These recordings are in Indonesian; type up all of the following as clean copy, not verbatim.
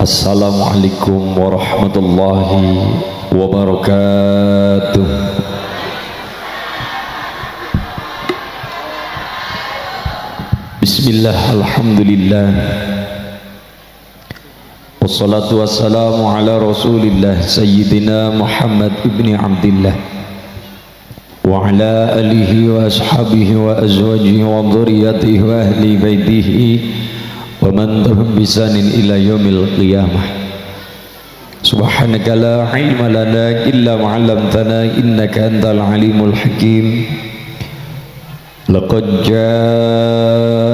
Assalamualaikum warahmatullahi wabarakatuh. Bismillah, alhamdulillah, wassalatu wassalamu ala rasulillah Sayyidina Muhammad ibni Abdillah wa ala alihi wa ashabihi wa azwajihi wa dhurriyyatihi wa ahli baitihi wa man tabi'ahum bi ihsanin ila yaumil qiyamah. Subhanaka la ilma lana illa ma 'allamtana innaka antal alimul hakim. Laqad ja'akum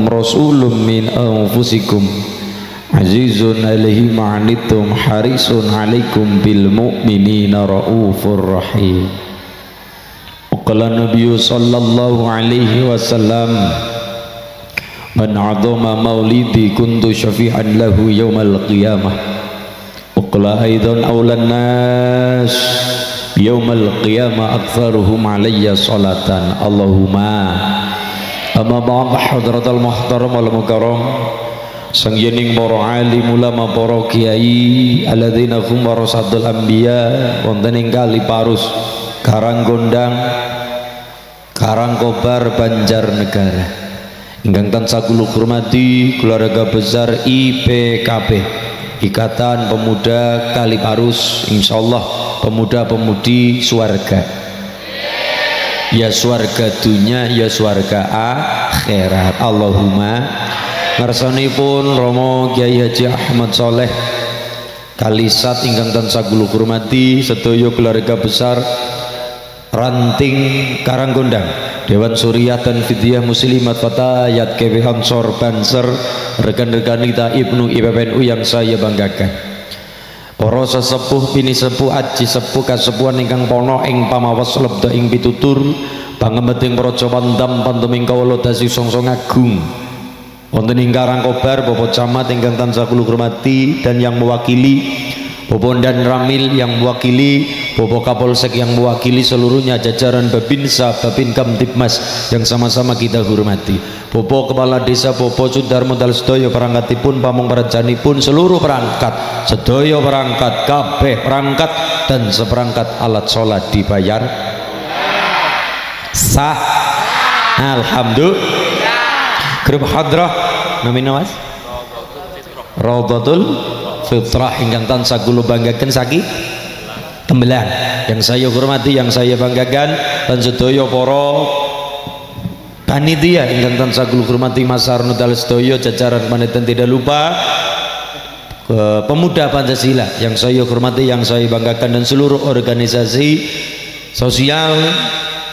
rasulun min anfusikum azizun 'alaihi ma 'anittum harisun 'alaikum bil mu'minina raufur rahim. Qala Nabi sallallahu alaihi wasallam, man 'azama maulidi kuntu syafi'an lahu yaumal qiyamah. Qala aidan aulan nas yaumal qiyamah aktsaruhum alayya salatan. Allahumma amma ba'd. Hadratal muhtaram wal mukarram, sang yening para alim ulama, para kiai alladzina hum warasatul anbiya, wonten ing Kali Parus, Karanggondang, Karangkobar, Banjarnegara, ingkang tansah kula hormati keluarga besar IPKB, Ikatan Pemuda Kali Parus, insyaallah pemuda-pemudi swarga. Ya swarga dunya, ya swarga akhirat. Allahumma. Ngarsanipun Romo Kiai Haji Ahmad Soleh Kalisat ingkang tansah kula hormati sedaya keluarga besar Ranting Karanggondang, Dewan Suriah dan Fidyah Muslimat Fatayat KW Ansor Banser, rekan-rekan kita Ibnu IPPNU yang saya banggakan, para sesepuh bini sepuh aji sepuh kasepuhan ingkang pono ing pamawas lebda ing pitutur pangembeting praja pandam panteming kawula dasi songsong agung wonten ing Karangkobar, Bapak Camat ingkang tansah kula hormati dan yang mewakili, Bapak Dan Ramil yang mewakili, Bapak Kapolsek yang mewakili, seluruhnya jajaran Babinsa, Babin Kamtibmas yang sama-sama kita hormati, Bapak Kepala Desa, Bapak Sudarmo dal sedaya perangkatipun, pamong parajanipun, seluruh perangkat, sedaya perangkat, kabeh perangkat dan seperangkat alat sholat dibayar sah. Alhamdulillah. Grup hadrah namanya Mas Raudhatul Fitrah ingkang tansah kula banggaken saking Tembelang, yang saya hormati, yang saya banggakan, dan sedaya para panitia ingkang tansah kula hormati, Mas Arno dal sedaya jajaran panitia, tidak lupa pemuda Pancasila yang saya hormati, yang saya banggakan, dan seluruh organisasi sosial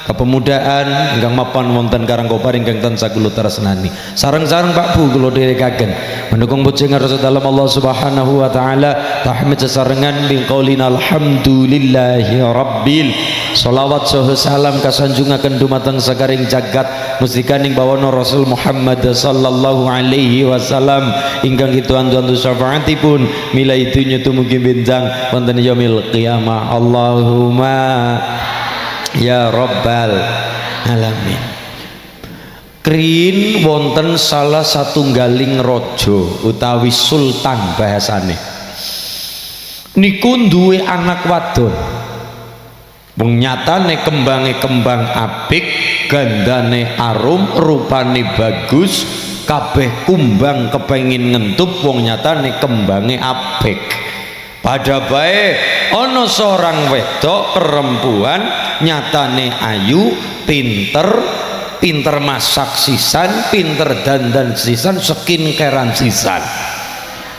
kepemudaan ingkang mapan wonten Karangkobar ingkang tansah kula tresnani. Sareng-sareng Pak Bu kula dherekaken mendukung bojeng Rasul dalam Allah Subhanahu wa taala tahmid sesarengan bil qaulina alhamdulillahi rabbil. Shalawat saha salam kasanjungaken dumateng sakaring jagat mustikaning bawana Rasul Muhammad sallallahu alaihi wasallam ingkang kitu-antu syafaatipun milai dunya tumugi benjang wonten yaumil qiyamah. Allahumma ya rabbal alamin. Krin wonten salah satunggaling raja utawi sultan bahasane niku duwe anak wadon, wong nyatane kembange kembang apik, gandane arum, rupane bagus, kabeh kumbang kepengin ngentup, wong nyatane kembange apik. Pada bae ana seorang wedok perempuan nyatane ayu, pinter masak sisan, pinter dandan sisan, skincarean sisan.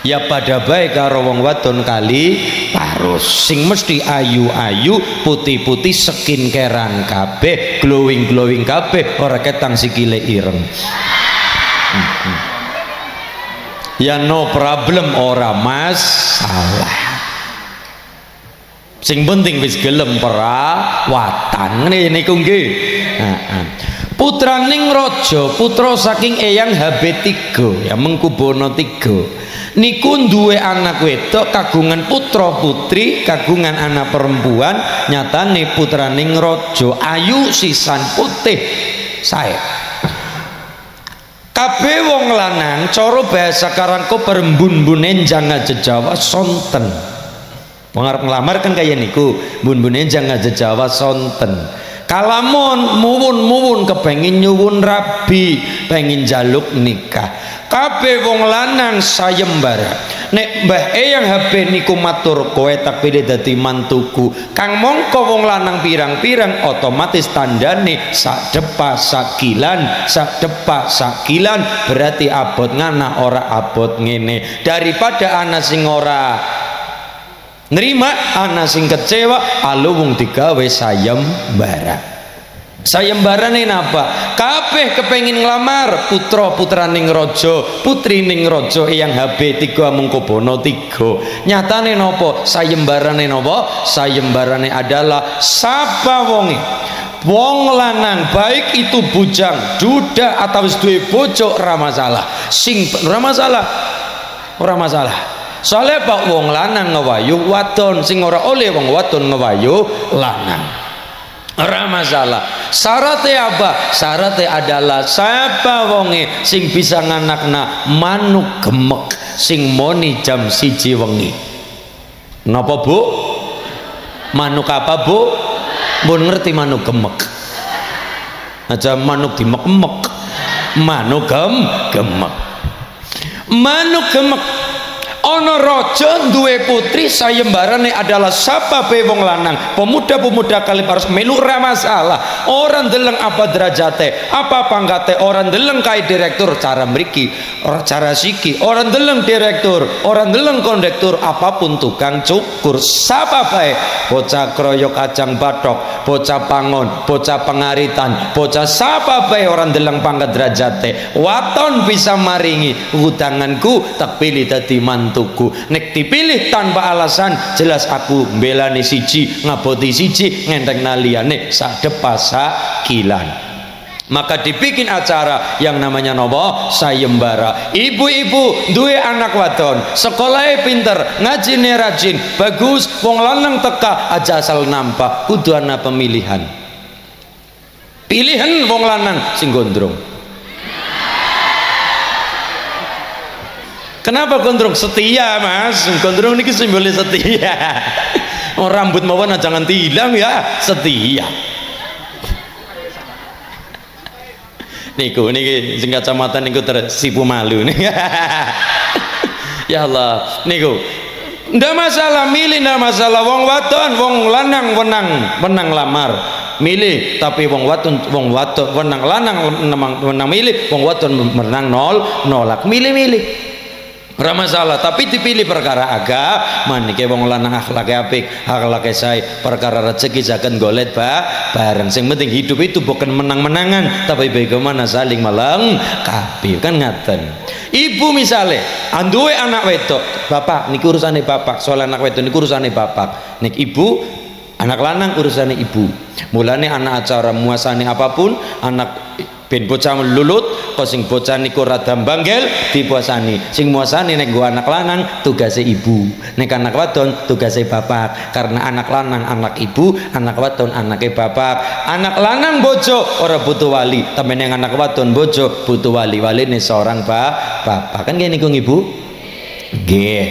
Ya pada bae karo wong wadon Kali Parus sing mesti ayu-ayu, putih-putih, skincarean kabeh, glowing kabeh, ora ketang sikile ireng. Ya no problem, ora masalah. Sing penting wis gelem perawatan niku nggih. Putraning raja, putra saking Eyang HB3 ya Mengkubono 3 niku duwe anak wedok kagungan putra putri, kagungan anak perempuan, nyatane putraning raja ayu sisan putih sae. kabeh wong lanang cara bahasa Karangko berembun-bunen jangan Jawa sonten. Wong arep nglamar kan kaya niku, mbun-bunen jangan Jawa sonten. Kalamun muwun-muwun kepengin nyuwun rabi, pengin jaluk nikah. Kabeh wong lanang sayembara. Nek Mbah Eyang HP niku matur kowe tak pilih dadi mantuku. Kang mongko wong lanang pirang-pirang otomatis tandane sak depa sakilan, sak depa sakilan berarti abot ngana ora abot ngene. Daripada ana sing ora nerima, ana sing kecewa, alu wong digawe sayembara. Sayembarane napa? Kabeh kepengin nglamar putra putraning raja, putri ning raja Eyang HP 3 Mangkubana 3. Nyatane napa? Sayembarane napa? Sayembarane adalah sapa wonge wong lanang baik itu bujang, duda atau wis duwe bojo ora masalah. Sing ora masalah. Ora masalah. Soalnya pak wong lanang ngewayuh wadon, sing ora oleh wong wadon ngewayuh lanang. Ora masalah. Syaratnya apa? Syaratnya adalah siapa wonge sing bisa nganakna manuk gemek sing moni jam 1 wengi. Napa Bu? Manuk apa Bu? Mbun ngerti manuk gemek. Aja manuk dimek-mek. Manuk gemek. Manuk gemek. Ana raja duwe putri sayembarane adalah sapa be wong lanang pemuda-pemuda kali harus melu ra masalah. Orang deleng apa derajate, apa pangkate, orang deleng kai direktur cara mriki, cara siki, orang deleng direktur, orang deleng kondektur, apapun tukang cukur sapa bae, bocah kroyok kacang bathok, bocah pangon, bocah pengaritan, bocah sapa bae orang deleng pangkat derajate, waton bisa maringi udanganku tak pilih dadi mantuku. Nek dipilih tanpa alasan jelas aku mbelani siji ngaboti siji ngenteng naliane sak depa sakilan. Maka dibikin acara yang namanya nopo sayembara. Ibu-ibu duwe anak wadon sekolahnya pinter ngajine rajin bagus wong lanang teka aja asal nampak kudu ana pemilihan pilihan wong lanang sing gondrong. Kenapa gondrong? Setia mas, gondrong ini simbolnya setia. Oh, rambut mawon jangan hilang ya, setia. Niku niki sing kacamata niku tersipu malu nih. Ya Allah, niku ndak masalah milih, ndak masalah wong wadon, wong lanang wenang lamar. Milih tapi wong wadon wenang lanang menang milih, wong wadon menang nolak. Milih. Ora masalah, tapi dipilih perkara agama niki wong lanang akhlake apik, akhlake sae, perkara rezeki saged golek bareng. Sing penting hidup itu bukan menang-menangan, tapi bagaimana saling melengkapi. Kan ngaten. Ibu misale anduwe anak wedok, bapak niki urusane bapak, soal anak wedok niki urusane bapak. Nik ibu anak lanang urusane ibu. Mulane anak acara muasane apapun, anak ben bocah melulut kok sing bocah niku rada banggel dipuasani, sing muasani nek gua anak lanang tugasnya ibu, nek anak wadon tugasnya bapak. Karena anak lanang anak ibu, anak wadon anaknya bapak. Anak lanang bojo ora butuh wali, tapi yang anak wadon bojo butuh wali ini seorang bapak. Kan gini kong ibu nggih.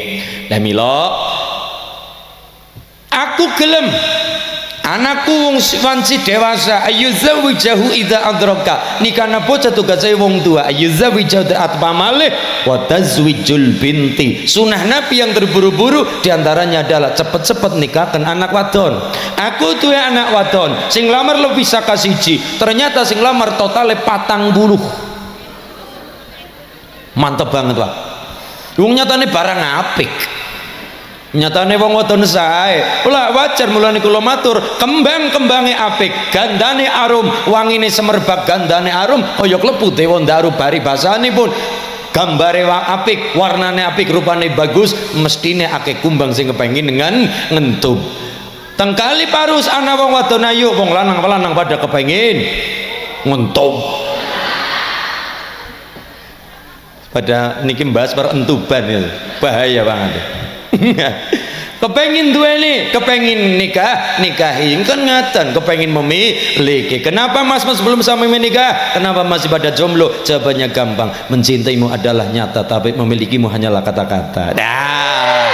Lah mila aku gelem anakku wong wanci dewasa ayyuzawijahu idza adraka nikana bocah tugasé wong tua ayyuzawijahu atpa malih wa tazwijul binti. Sunah Nabi yang terburu-buru diantaranya adalah cepet-cepet nikahkan anak wadon. Aku tuh anak wadon sing lamar lebih saka siji, ternyata sing lamar totale 40. Mantep banget Pak. Wong nyatane barang apik. Nyatane wong wadon sae ula wajar mulane kula matur kembang-kembange apik gandane arum wangine semerbak gandane arum kaya klebu dewa ndaru bari basanipun gambare apik warnane apik rupane bagus mestine akeh kumbang sing kepengin dengan ngentup tengkali parus ana wong wadon ayu wong lanang pada kepengin ngentup pada niki mbahas entuban ya bahaya banget. Kepengin duweni, kepengin nikahi kan ngaten, kepengin memiliki. Kenapa mas belum sampai menikah? Kenapa masih pada jomblo? Jawabannya gampang, mencintaimu adalah nyata, tapi memilikimu hanyalah kata-kata. Dah.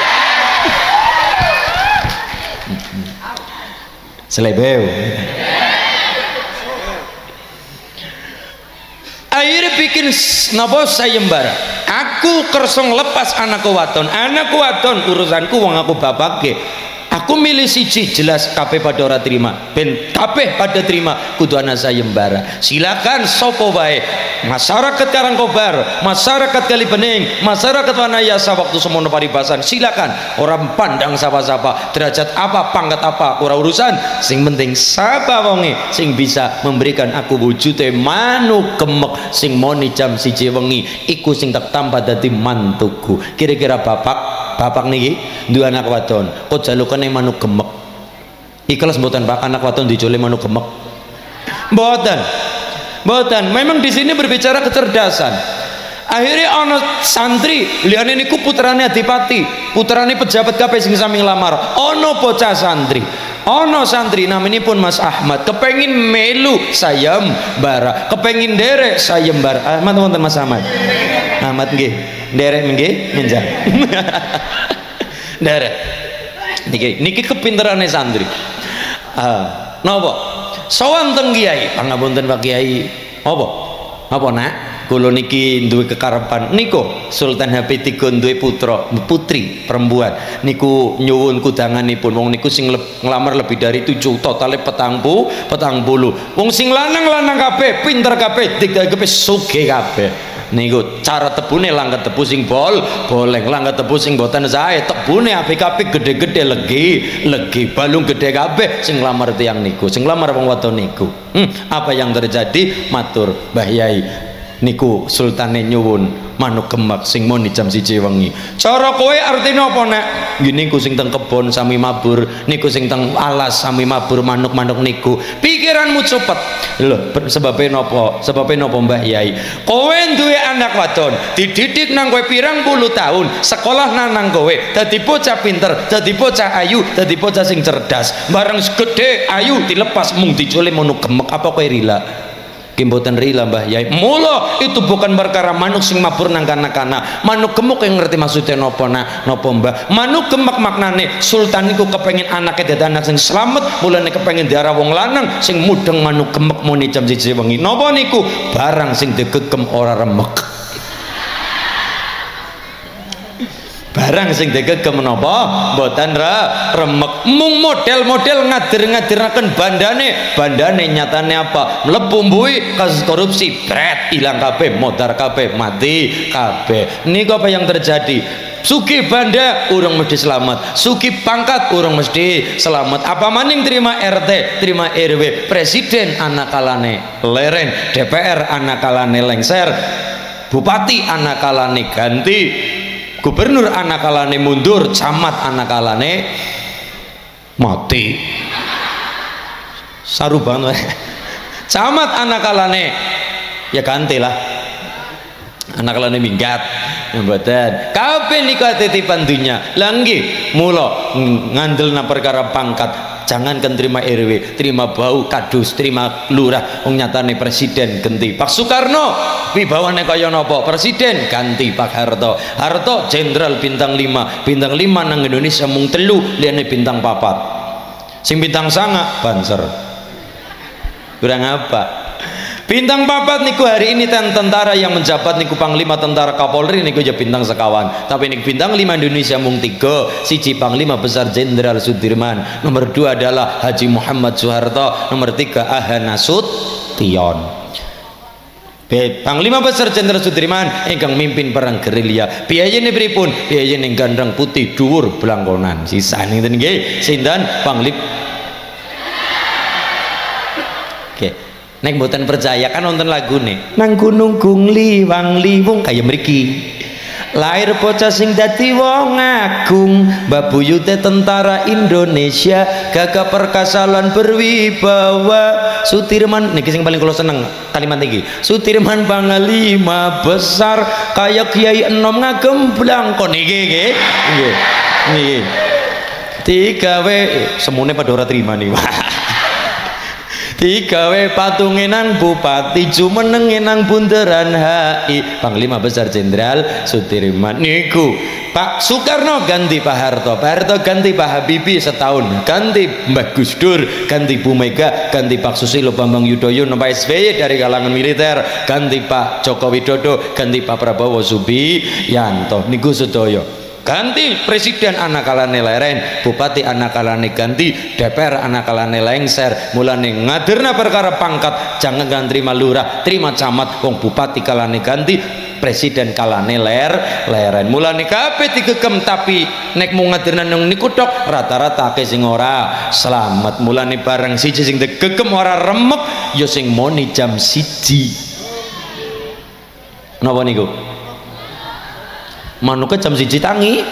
Selebeu. Akhirnya bikin napa sayembara. Aku kersong lepas anakku waton urusanku wong aku bapake. Aku milih siji jelas kabeh pada ora terima. Ben kabeh pada terima kudu ana sayembara. Silakan sapa wae. Masyarakat Karangkobar, masyarakat Kalibening, masyarakat Wanayasa waktu semono paribasan silakan. Orang pandang sapa-sapa, derajat apa, pangkat apa, ora urusan. Sing penting sapa wonge sing bisa memberikan aku wujude manuk gemek sing moni jam 1 wengi iku sing tak tambah dadi mantuku. Kira-kira bapak niki duwe anak wadon kok jalukane manuk gemek ikhlas mboten Pak anak wadon dijole manuk gemek mboten memang di sini berbicara kecerdasan. Akhirnya ana santri liyane niku putrane adipati putrane pejabat kabeh sing sami nglamar ana bocah santri naminipun Mas Ahmad kepengin melu sayembara kepengin derek sayembara Ahmad wonten Mas Ahmad nggih derek nggih njenjang derek niki kepinterane santri napa sowan teng kiai pangapunten Pak Kiai apa nak kula niki duwe kekarepan niku Sultan HP3 duwe putri perempuan niku nyuwun kudanganipun wong niku sing nglamar lebih dari 7 totale 40 wong sing lanang kabeh pinter kabeh kabeh sugih kabeh niku cara tebune langkat tebu sing boleng langkat tebu sing boten sae tebune apik-apik gede-gede legi balung gede kabeh sing nglamar tiyang niku sing nglamar wong wadon niku apa yang terjadi matur Mbah Yai niku sultane nyuwun manuk gemak sing moni jam 1 wengi cara kowe artine apa nek ngene niku sing teng kebon sami mabur niku sing teng alas sami mabur manuk-manuk niku pikiranmu cepet lho sebabe napa Mbah Yai kowe duwe anak wadon dididik nang kowe pirang puluh tahun sekolah nang kowe dadi bocah pinter dadi bocah ayu dadi bocah sing cerdas bareng gede ayu dilepas mung dicule manuk gemek apa kowe rila kimboten rila Mbah Yai mula itu bukan perkara manuk sing mabur nang kana-kana manuk gemuk yang ngerti maksudnya nopo Mbah manuk gemek maknane sultan niku kepengin anaknya dadi anak sing slamet mulane kepengin diarah wong lanang sing mudeng manuk gemek muni jam 1 wengi napa niku barang sing digegem ora remek barang sing digegem napa mboten remek mung model-model ngadir-ngadiraken bandane nyatane apa mlebu mbuhi kasus korupsi bret ilang kabeh modar kabeh mati kabeh niku apa yang terjadi sugih banda urung mesti selamat sugih pangkat urung mesti selamat apa maning terima RT terima RW presiden anak kalane leren DPR anak kalane lengser bupati anak kalane ganti gubernur anak kalane mundur camat anak kalane mati saru banget camat anak kalane ya gantilah anak kalane minggat mboten kabeh niku titipan dunya lha nggih mula ngandelna perkara pangkat jangankan terima RW terima bau kadus terima lurah wong nyatane presiden ganti Pak Soekarno wibawane kaya napa presiden ganti Pak Harto jenderal bintang 5 nang Indonesia mung 3 liyane bintang 4 sing bintang 9 banser kurang apa bintang 4 niku hari ini tentara yang menjabat niku Panglima Tentara Kapolri niku ya bintang sekawan tapi niku bintang 5 Indonesia mung 3 siji Panglima Besar Jenderal Sudirman nomor 2 adalah Haji Muhammad Soeharto nomor 3 Aha Nasution Panglima Besar Jenderal Sudirman ingkang mimpin perang gerilya biayane pripun biayane gandang putih dhuwur blangkonan sisane ngeten nggih sinten Panglima nek mboten percaya kan nonton lagu nih nang gunung gungli wang liwung kaya mriki lahir bocah sing dadi wong agung babuyute tentara Indonesia gagah perkasa lan berwibawa Sudirman niki sing paling kula seneng kalimat iki Sudirman panglima besar kaya Kiai Enom ngagem blangkon niki nggih digawe semune padha ora trima niku. Digawe patunge nang Bupati jumenenge nang Bundaran HI Panglima Besar Jenderal Sudirman niku. Pak Soekarno ganti Pak Harto, Pak Harto ganti Pak Habibie setahun, ganti Mbah Gus Dur, ganti Bu Mega, ganti Pak Susilo Bambang Yudhoyono, Pak SBY dari kalangan militer, ganti Pak Joko Widodo, ganti Pak Prabowo Subianto niku sedaya. Ganti presiden anak kalane leren, bupati anak kalane ganti, DPR anak kalane lengser. Mulane ngaderna perkara pangkat jangan terima lurah, terima camat, wong bupati kalane ganti, presiden kalane leren. Mulane kabeh digegem tapi nek mung ngaderna nang niku tok rata-rata akeh sing ora slamet. Mulane bareng siji sing digegem ora remek ya sing moni jam 1. Napa niku? Manuke jam 1 tangi.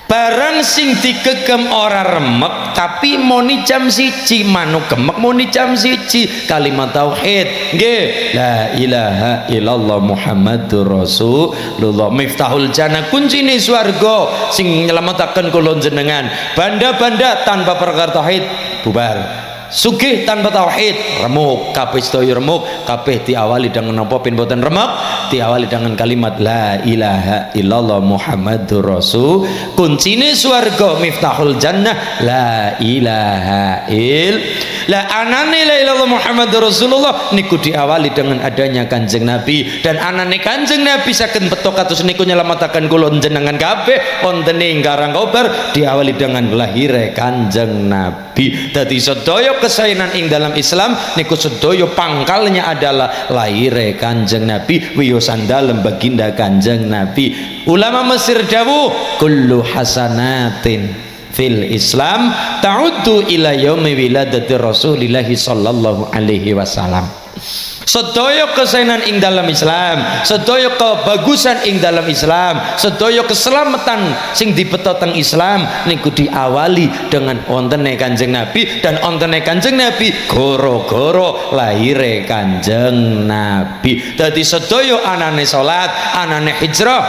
Barang sing digegem ora remek tapi moni jam 1, manuk gemek moni jam 1. Kalimat tauhid nggih, la ilaha illallah Muhammadur Rasulullah miftahul jannah, kuncine swarga sing nyelametaken kula jenengan. Banda-banda tanpa perkara tauhid bubar. Sugih tanpa tauhid remuk, kabeh sedaya remuk. Kabeh diawali dengan napa pin boten remek, diawali dengan kalimat la ilaha illallah Muhammadur Rasul. Kuncine swarga miftahul jannah la ilaha la anane la ilallah Muhammadur Rasulullah niku diawali dengan adanya Kanjeng Nabi, dan anane Kanjeng Nabi saken beto kados niku nyelametaken kula jenengan kabeh wontene Karang Kobar diawali dengan lahire Kanjeng Nabi. Dadi sedaya kesaenan ing dalam Islam niku sedaya pangkalnya adalah lahire Kanjeng Nabi, wiyosan dalem baginda Kanjeng Nabi. Ulama Mesir dawuh kullu hasanatin fil Islam ta'uddu ila yaumi wiladati Rasulillahi sallallahu alaihi wasallam. Sedaya kesaenan ing dalam Islam, sedaya kebagusan ing dalam Islam, sedaya keselamatan sing dipetoteng Islam niku diawali dengan ontene Kanjeng Nabi, dan ontene Kanjeng Nabi goro-goro lahire Kanjeng Nabi. Dadi sedaya anane salat, anane hijrah,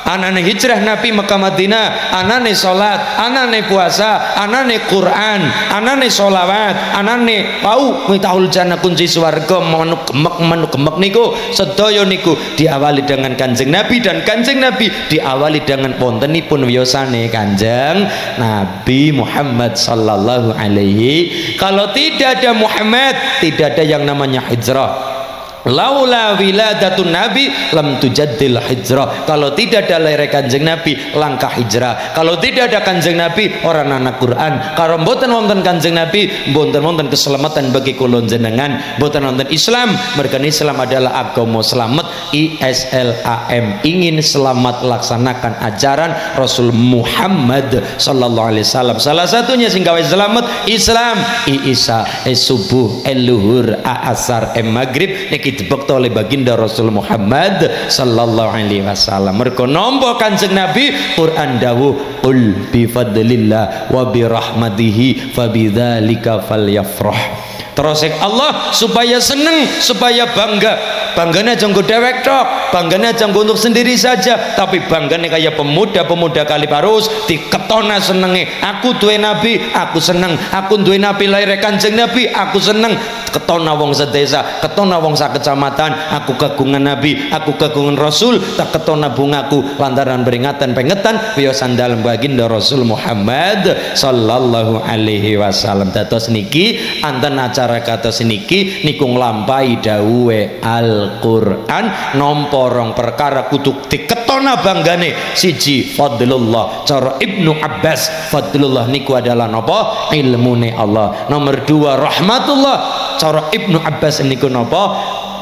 anane hijrah Nabi Mekah Madinah, anane salat, anane puasa, anane Quran, anane sholawat, anane pau mitahul jannah kunci swarga manuk gemek niku sedaya niku diawali dengan Kanjeng Nabi, dan Kanjeng Nabi diawali dengan wontenipun wiyosane Kanjeng Nabi Muhammad sallallahu alaihi. Kalau tidak ada Muhammad tidak ada yang namanya hijrah. Laula wiladatun nabi lam tujaddil hijrah. Kalau tidak ada lahir Kanjeng Nabi langkah hijrah. Kalau tidak ada Kanjeng Nabi orang anak Quran. Kalau mboten wonten Kanjeng Nabi mboten wonten keselamatan bagi kula jenengan, mboten wonten Islam. Merga Islam adalah agama selamat, ISLAM, ingin selamat laksanakan ajaran Rasul Muhammad sallallahu alaihi wasallam. Salah satunya sing gawe selamat Islam, Isa, subuh, luhur, asar, maghrib niki dibekto oleh baginda Rasul Muhammad sallallahu alaihi wasallam. Mergo nampa Kanjeng Nabi Quran dawuh qul bi fadlillah wa bi rahmatihi fabidzalika falyafrah. Terus Allah supaya seneng, supaya bangga. Bangganya aja nggo dewek tok, bangganya aja nggo untuk sendiri saja, tapi bangganya kayak pemuda-pemuda Kaliparus diketona senenge. Aku duwe nabi, aku seneng. Aku duwe nabi lahir Kanjeng Nabi, aku seneng. Ketona wong sedesa, ketona wong sak kecamatan, aku kagungan nabi, aku kagungan rasul, tak ketona bungaku lantaran peringatan pengetan wiyosan dalam baginda Rasul Muhammad sallallahu alaihi wasallam. Dados niki anten acara kados niki niku nglampahi dawuhe Al-Qur'an nampa rong perkara kudu diketona banggane. Siji fadlullah, cara Ibnu Abbas fadlullah niku adalah napa? Ilmune Allah. Nomor dua rahmatullah, cara Ibnu Abbas niku napa?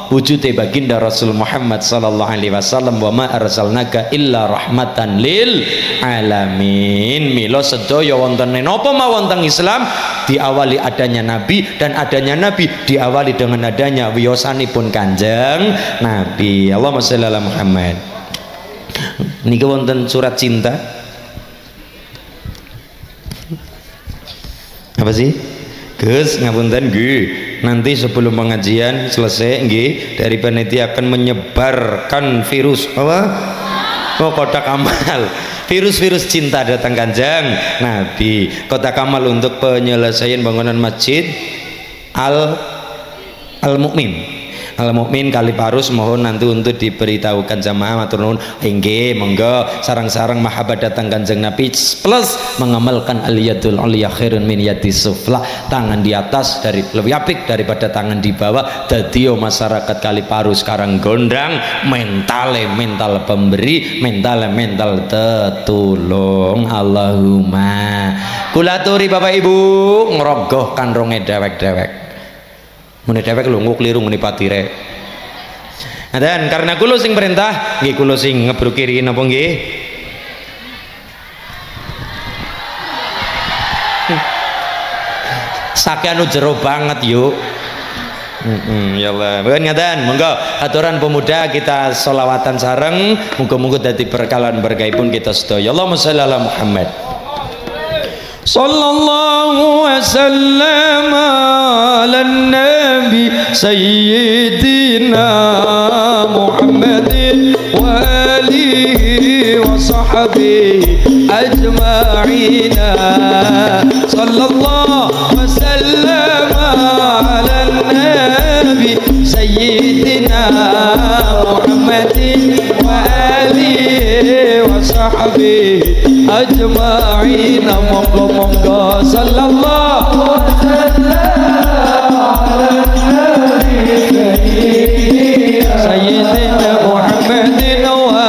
Wujude baginda Rasul Muhammad sallallahu alaihi wasallam, wa ma arsalnaka illa rahmatan lil alamin. Mila sedaya wonten napa mawon teng Islam diawali adanya nabi, dan adanya nabi diawali dengan adanya wiyosanipun Kanjeng Nabi. Allahumma shalli ala Muhammad. Niki wonten surat cinta. Apa sih? Gus ngapunten nggih. Nanti sebelum pengajian selesai nggih dari panitia akan menyebarkan virus apa? Oh kotak amal. Virus-virus cinta datang Kanjeng Nabi. Kota Kamal untuk penyelesaian bangunan masjid Al-Mukmin Kaliparus, mohon nanti untuk diberitahukan jamaah matur nuwun. Inggih, monggo sarang-sarang mahabbah datang Kanjeng Nabi plus mengamalkan al-yadul ulya khairun min yadis sufla, tangan di atas dari lebih apik daripada tangan di bawah. Dadio masyarakat Kaliparus sekarang gondang mental pemberi, mental tetulung. Allahumma kula aturi Bapak Ibu ngerogoh kandronge dewek-dewek. Muni dewek lho kliru muni patire. Nah, dan karena kula sing perintah nggih kula sing ngebrukiri napa nggih? Sakeanu jero banget yuk. Ya Allah. Bukan ngaten, monggo aturan pemuda kita sholawatan sareng, muga-muga dadi berkalan berkaipun kita sedaya. Allahumma sholli ala Muhammad. Sallallahu wasallam ala nabi sayyidina Muhammadin wa alihi wa sahbihi ajma'ina. Sallallahu wasallam ala nabi sayyidina Muhammadin wa alihi wa sahbihi ajma'ina. Monggo sallallahu sayyidina Muhammadin wa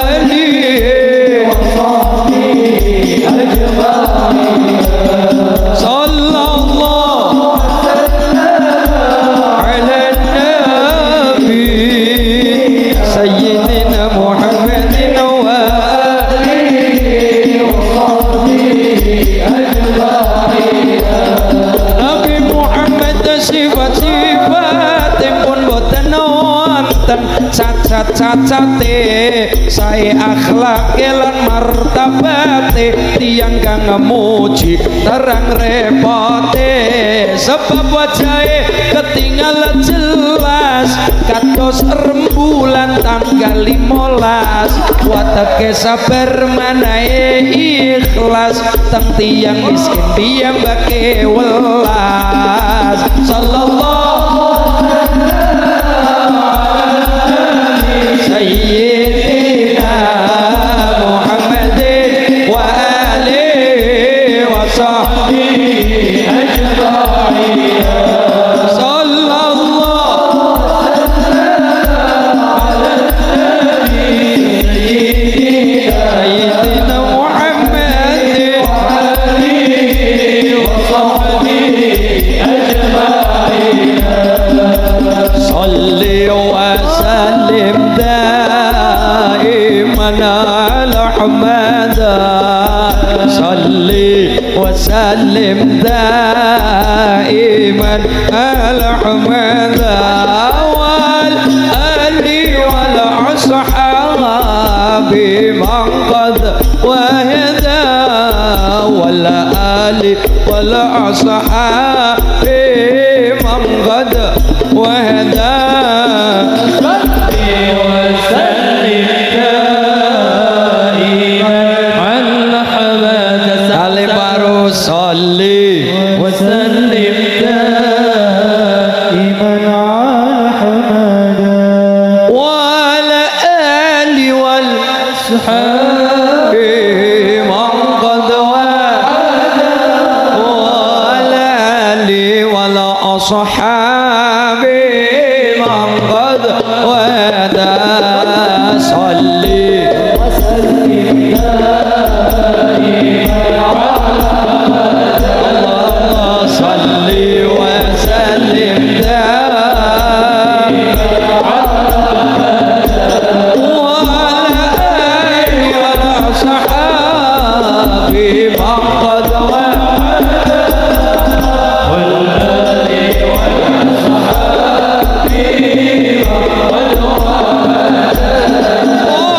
alihi wa sahbihi ajma'in. Sallallahu ala nabi sayyidina Muhammadin wa alihi wa sahbihi ajma'in. Nabi Muhammad sifat-sifat pun boten wonten cacat-cacate, sae akhlake lan martabate, tiyang kang memuji terang repote, sebab wajahe ketinggal jelas kados rembulan tanggal 15, watake sabar manae ikhlas, teng tiyang miskin piyambake welas. Sallallahu sayyidina Muhammadin wa alihi wa sahbihi ajma'in. Sallallahu sayyidina Muhammadin wa alihi wa sahbihi ajma'in. Salli wa sallim daiman ala Ahmada, salli wa sallim daiman ala Ahmada wal ali wal ashabi man qad wahda, wal ali wal ashabi man qad wahda. Salli wa sallim daiman ala Hamada wa ala ali wal ashabi man qad wahada, wa ala ali wal ashabi man qad wahada. Salli wa sallim Oh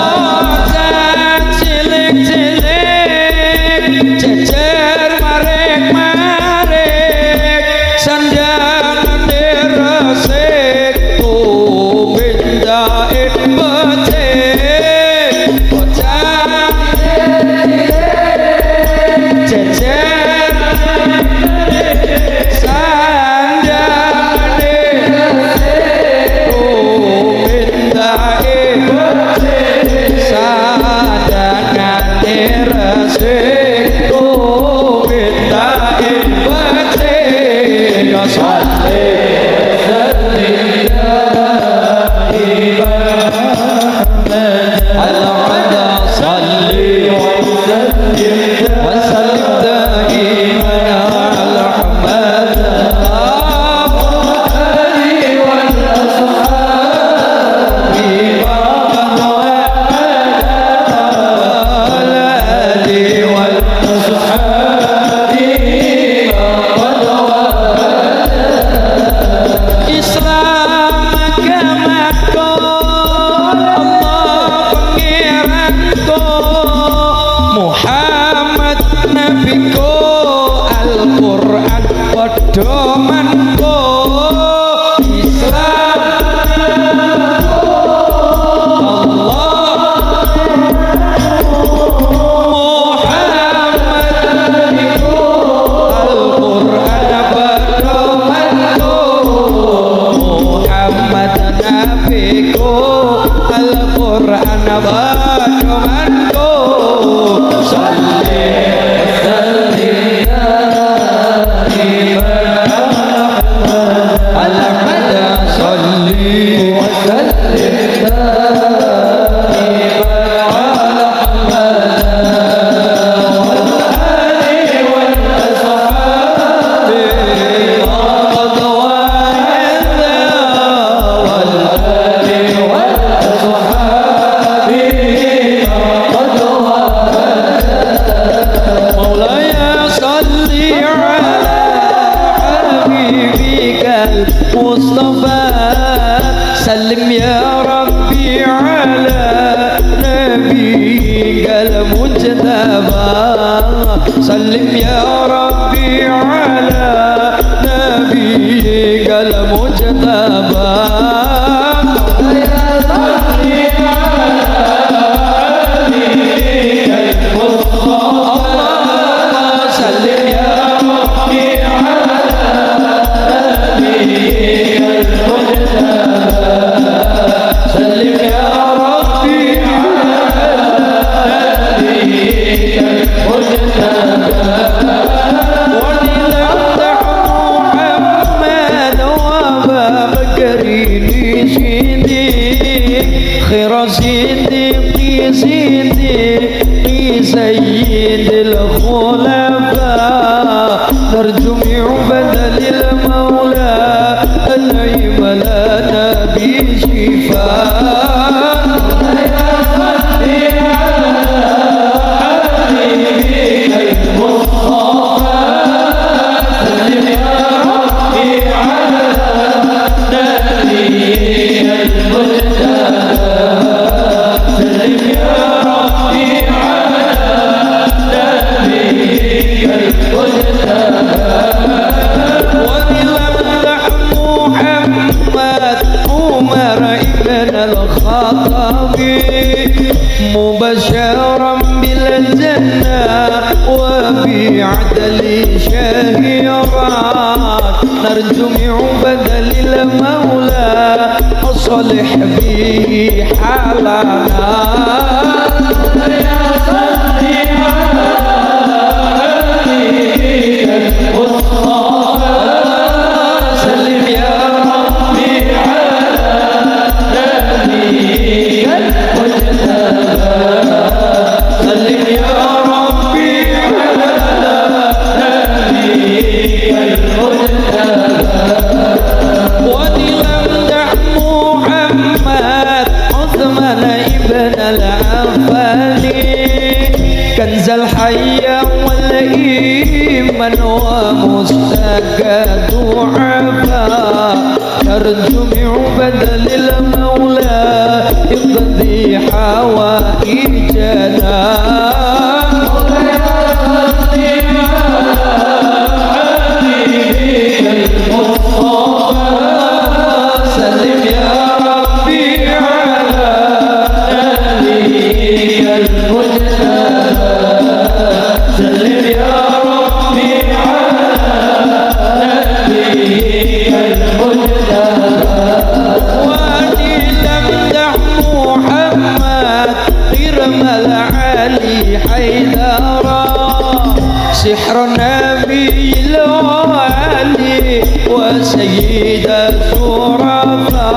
وسيد الشرفاء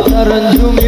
ترجم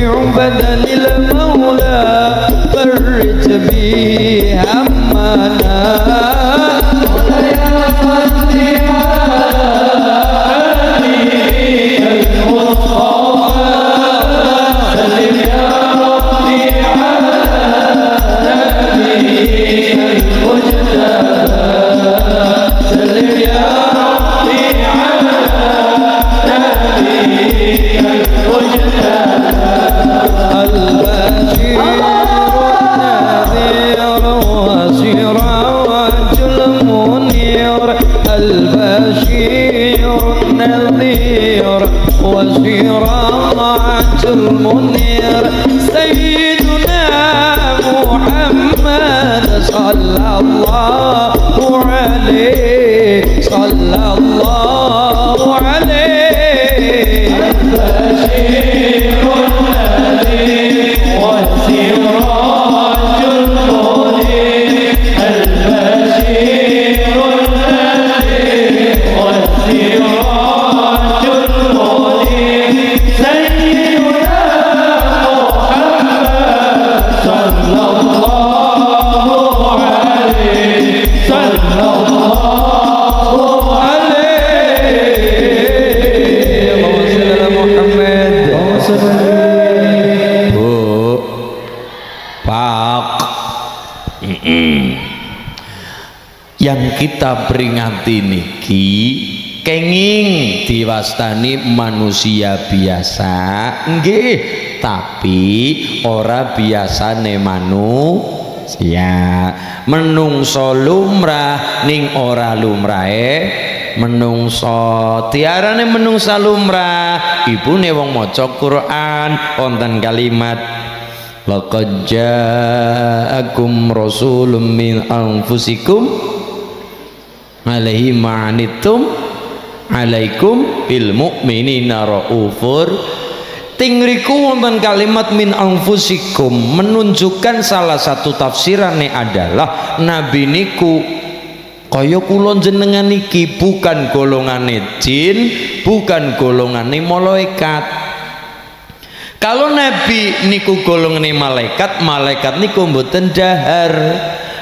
وسراج المنير سيدنا محمد صلى الله عليه صلى الله عليه البشير النذير والسراج المنير البشير النذير والسراج المنير سيدنا محمد صلى الله عليه صلى الله عليه محمد. Bu Pak, yang kita peringati niki kenging diwastani manusia biasa nggih, tapi ora biasane manusia. Menungso lumrah ning ora lumrahe menungso. Tiarane menungsa lumrah ibune wong maca Quran wonten kalimat laqad ja'akum rasulun min anfusikum alaihi ma'anittum alaikum bil mu'minina raufur. Tingriku wonten kalimat min anfusikum menunjukkan salah satu tafsirannya adalah nabi niku kaya kula jenengan iki bukan golongane jin, bukan golongane malaikat. Kalau nabi niku golongane malaikat, malaikat niku mboten dahar.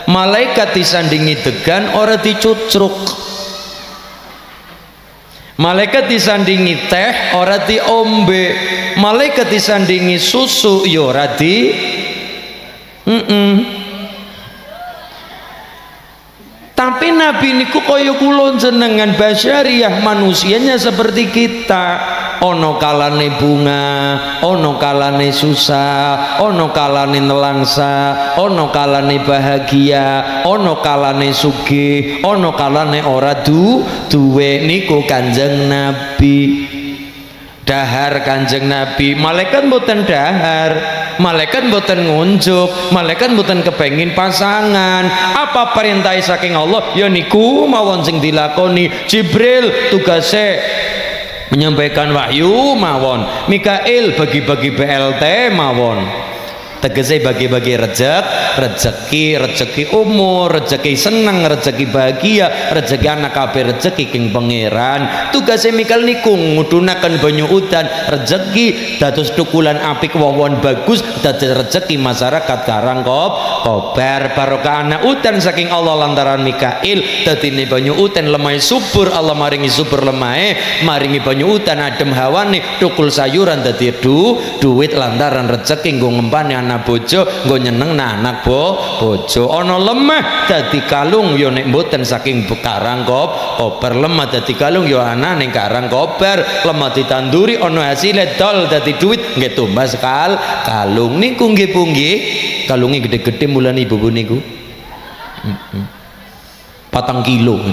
Malaikat disandingi degan ora dicucruk. Malaikat disandingi teh ora diombe. Malaikat disandingi susu ya ora di Tapi nabi niku kaya kula jenengan basyariyah, manusianya seperti kita. Ono kalane bunga, ono kalane susah, ono kalane nelangsa, ono kalane bahagia, ono kalane sugih, ono kalane ora duwe. Niku Kanjeng Nabi. Dahar Kanjeng Nabi. Malaikat mboten dahar, malaikat mboten ngunjuk, malaikat mboten kepengin pasangan. Apa perintah saking Allah ya niku mawon sing dilakoni. Jibril tugase menyampaikan wahyu mawon, Mikail bagi-bagi BLT mawon, tegese bagi-bagi rezeki umur, rezeki seneng, rezeki bahagia, rezeki anak kabeh, rezeki king pangeran. Tugase Mikail niku ngudunaken banyu udan, rezeki dados tukulan apik wawon bagus, dados rezeki masyarakat Karang Kobar. Barokah anak udan saking Allah lantaran Mikail, dadine banyu udan lemah subur, Allah maringi subur lemahe, maringi banyu udan adem hawane, tukul sayuran dadi duit lantaran rezeki nggo ngempane anak bojo, nggo nyeneng anak bojo. Ana lemah dadi kalung ya nek mboten saking Karang Kobar, lemah dadi kalung ya ana ning Karang Kobar, lemah ditanduri ana hasile dol dadi duit nggih tumbas kalung niku nggih Bu nggih. Kalunge gede-gede mulane ibu niku 4 kilo.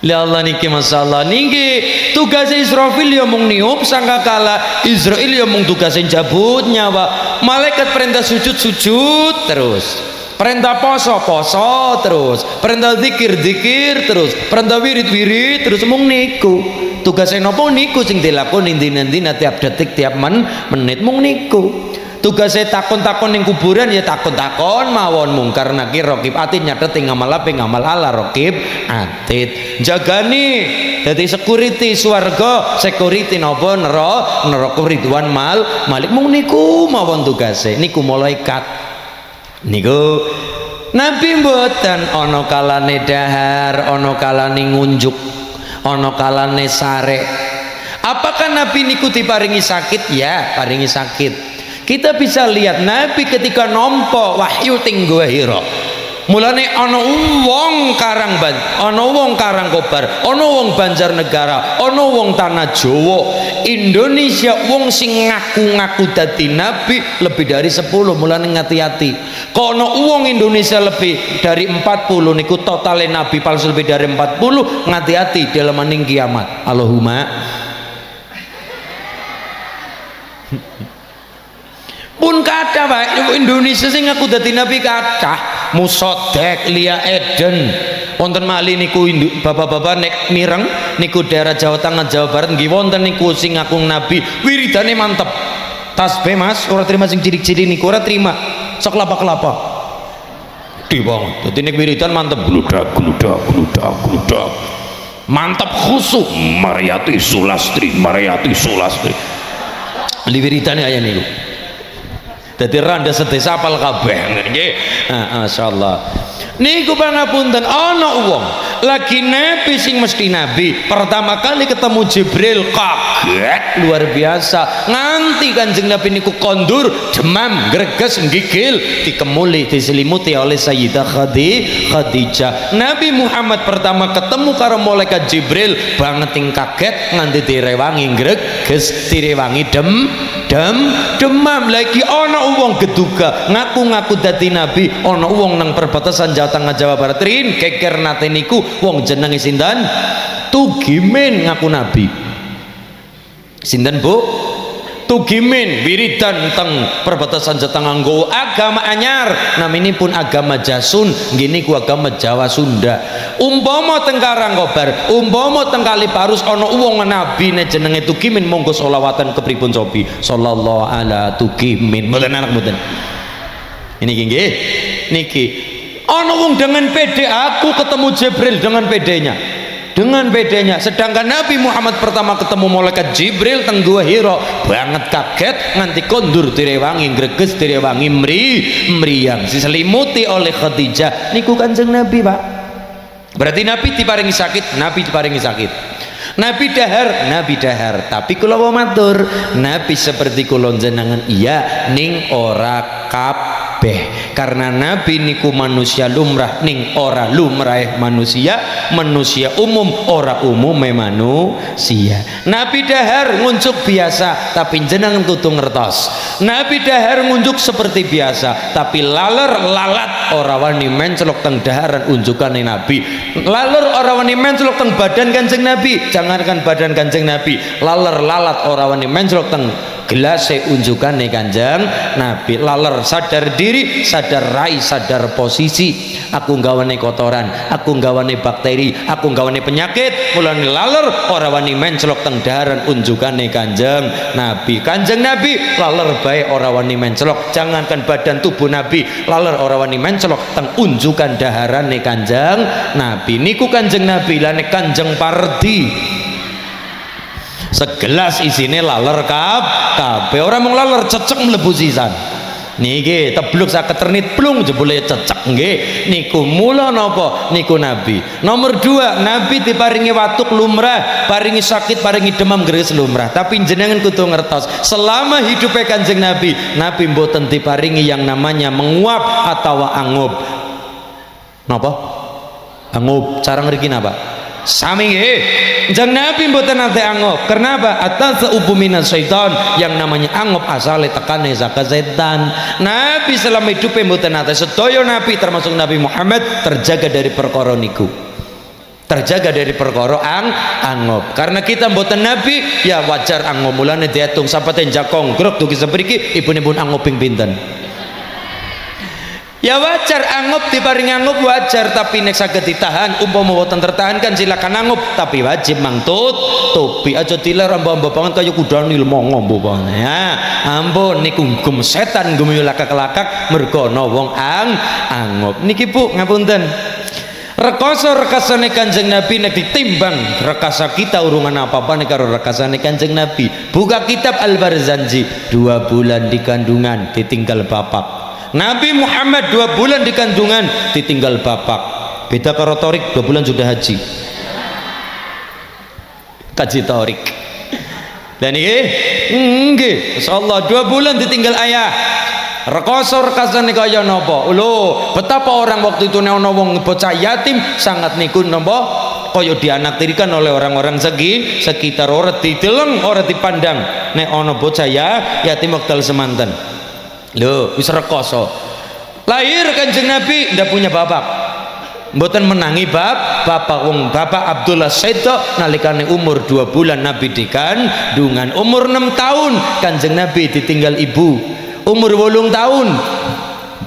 Ya Allah niki masalah niki tugas Israfil ya mung niup sangkakala, Israil ya mung tugas njabut nyawa. Malaikat perintah sujud terus, perintah poso terus, perintah zikir terus, perintah wirid terus, mung niku tugasnya nopo niku sing dilakoni dina-dina tiap detik tiap menit mung niku. Tugasnya takon-takon ning kuburan ya takon-takon mawon, mungkar nakir raqib atid nyateti ngamal apik ngamal ala raqib atid. Jagani dadi security swarga, security napa neraka Ridwan Malik mung niku mawon tugasnya. Niku malaikat niku. Nabi mboten ana kalane dahar, ana kalane ngunjuk, ana kalane sare, Apakah Nabi niku diparingi sakit? Ya, paringi sakit. Kita bisa lihat Nabi ketika nampa wahyu ting Gua Hira. Mulane ana wong Karangkobar, ana wong Banjarnegara, ana wong Tanah Jawa, Indonesia wong sing ngaku-ngaku dadi nabi lebih dari 10. Mulane ngati-ati. Kok ana wong Indonesia lebih dari 40 niku totale nabi palsu lebih dari 40, ngati-ati dalam maning kiamat. Allahumma pun kata Pak Indonesia sing ngaku dadi nabi kathah. Musodek, Lia Eden, wonten malih niku bapak-bapak nek mireng niku daerah Jawa Tengah Jawa Barat nggih wonten niku sing ngaku nabi wiridane mantep. Tasbih Mas, ora terima sing cilik-cilik niku ora terima. Sok kelapa-kelapa. Di banget. Dadi nek wiridan mantep gludak. Mantep khusuk Mariati Sulastri. Li wiridane kaya niku. Dadi randa sedesa apal kabeh nggih. Masyaallah. Niku pangapunten ana wong lagi nabi sing mesti nabi pertama kali ketemu Jibril kaget luar biasa nganti Kanjeng Nabi niku kondur demam greges gigil dikemuli diselimuti oleh Sayyidah Khadijah. Nabi Muhammad pertama ketemu karo malaikat Jibril banget ting kaget nganti direwangi greges direwangi demam lagi ana wong geduga ngaku-ngaku dadi nabi ana wong nang perbatasan Jawa Tengah Jawa Barat rin keker nate niku wong jenenge sinten Tugimin ngaku nabi. Sinten Bu? Tugimin wiridan teng perbatasan Jawa Tengah nggawa agama anyar naminipun agama Jasun nggih niku agama Jawa Sunda. Umpama teng Karangkobar, umpama teng Kaliparus ana wong nabine jenenge Tugimin monggo selawatan kepripun cobi sallallahu ala Tugimin. Mboten anak mboten. Ini nggih niki ana wong dengan pede aku ketemu Jibril dengan pedenya sedangkan Nabi Muhammad pertama ketemu malaikat Jibril teng Gua Hira banget kaget nganti kondur direwangi greges direwangi mriyang diselimuti oleh Khadijah niku Kanjeng Nabi Pak. Berarti Nabi diparingi sakit. Nabi dahar tapi kula matur Nabi seperti kula jenengan iya ning ora kabeh karena Nabi niku manusia lumrah ning ora lumrah manusia umum ora umume manusia. Nabi dahar ngunjuk biasa tapi jenengan kudu ngertos Nabi dahar ngunjuk seperti biasa tapi lalat ora wani mencelok teng daharan unjukane Nabi ora wani mencelok teng badan Kanjeng Nabi. Jangankan badan Kanjeng Nabi lalat ora wani mencelok teng gelase unjukane Kanjeng Nabi. Sadar diri, sadar rai, sadar posisi. Aku nggawane kotoran, aku nggawane bakteri, aku nggawane penyakit. Mulane ora wani mencelok teng daharan unjukane Kanjeng Nabi. Kanjeng Nabi bae ora wani mencelok. Jangankan badan tubuh Nabi ora wani mencelok teng unjukan daharane Kanjeng Nabi. Niku Kanjeng Nabi lan Kanjeng Pardi segelas isine kabeh ora mung cecek mlebu sisan niki tebluk saged ternit plung jebule cecek nggih niku mula napa niku Nabi. Nomor 2 Nabi diparingi watuk lumrah paringi sakit paringi demam greges lumrah tapi jenengan kudu ngertos selama hidupnya Kanjeng Nabi mboten diparingi yang namanya menguap atau angup. Napa angup cara ngriki napa sami nggih Jeng Nabi mboten nate angop. Kenapa? Atasa minas syaitan, yang namanya angop asale tekane saka setan. Nabi selama hidupnya mboten nate sedaya nabi termasuk Nabi Muhammad terjaga dari perkara niku. Terjaga dari perkara angop. Karena kita mboten nabi ya wajar angop mulane diatung sapate jakong grok dugi sepriki ibun-ibun angop ping pinten. Ya wajar angop diparing angop wajar tapi nek saged ditahan umpama mboten tertahankan silakan angop tapi wajib mangtut topi aja diler amba-amba banget kaya kuda nilmo ngombo banget ya ampun niku gum setan gumeyo lakak-lakak mergo ana wong angop niki Bu ngapunten rekasane Kanjeng Nabi nek ditimbang rekasa kita urungan apa-apa nek karo rekasane Kanjeng Nabi. Buka kitab Al-Barzanji 2 bulan di kandungan ditinggal bapak. Nabi Muhammad 2 bulan di kandungan ditinggal bapak. Beda karo Torik 2 bulan sudah haji. Kaji Torik. Dan niki nggih insyaallah 2 bulan ditinggal ayah. Rekoso rekasane kaya napa? Lho, betapa orang waktu itu nek ana wong bocah yatim sangat niku napa kaya dianaktirikan oleh orang-orang sekitar, ora dideleng, ora dipandang. Nek ana bocah yatim wekdal semanten. Lho, wis rekoso. Lahir Kanjeng Nabi ndak punya bapak. Mboten menangi bapak wong bapak Abdullah Sedo nalikane umur 2 bulan Nabi dikandungan, umur 6 tahun Kanjeng Nabi ditinggal ibu, umur 8 tahun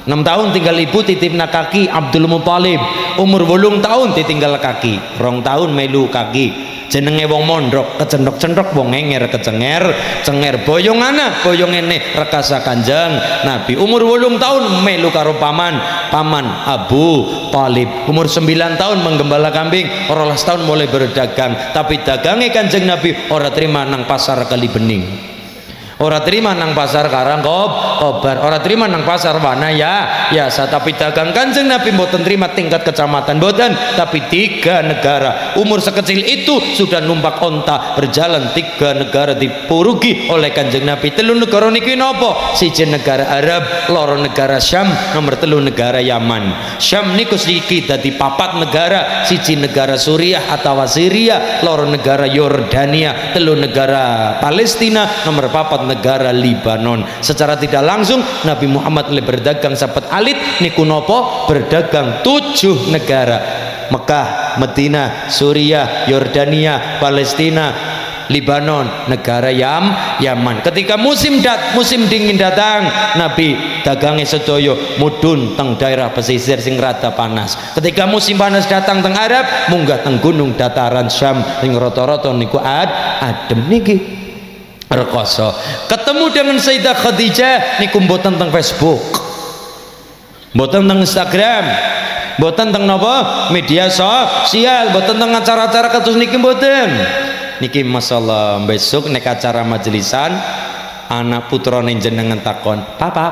6 tahun tinggal ibu titipna kaki Abdul Muthalib, umur 8 tahun ditinggal kaki, 2 tahun melu kaki. Jenenge wong mondok kecendok-cendok, wong ngenger cenger boyong anak boyong ene rekasa Kanjeng Nabi. Umur 8 tahun melu karo paman Abu Thalib. Umur 9 tahun menggembala kambing, 12 tahun mulai berdagang. Tapi dagange Kanjeng Nabi ora terima nang pasar Kali Bening, ora terima nang pasar Kobar, ora terima nang pasar Wana ya tapi dagang Kanjeng Nabi mboten terima tingkat kecamatan mboten, tapi 3 negara. Umur sekecil itu sudah numpak onta berjalan 3 negara dipurugi oleh Kanjeng Nabi. 3 negara niki napa? 1 negara Arab, 2 negara Syam, nomor 3 negara Yaman. Syam niku siki dadi 4 negara, 1 negara Suriah atau Syria, 2 negara Yordania, 3 negara Palestina, nomor 4 negara Libanon. Secara tidak langsung Nabi Muhammad mulai berdagang sahabat alit niku nopo berdagang 7 negara, Mekah, Madinah, Suriah, Yordania, Palestina, Libanon, negara Yaman. Ketika musim dingin datang, Nabi dagange sedaya mudhun teng daerah pesisir sing rada panas. Ketika musim panas datang teng Arab, munggah teng gunung dataran Syam sing rata-rata niku adem niki. Rekoso ketemu dengan Sayyidah Khadijah niku mboten teng Facebook, mboten teng Instagram, mboten teng napa media sosial, mboten teng acara-acara kados niki mboten. Niki masalah besok nek acara majelisan anak putrane jenengan takon papa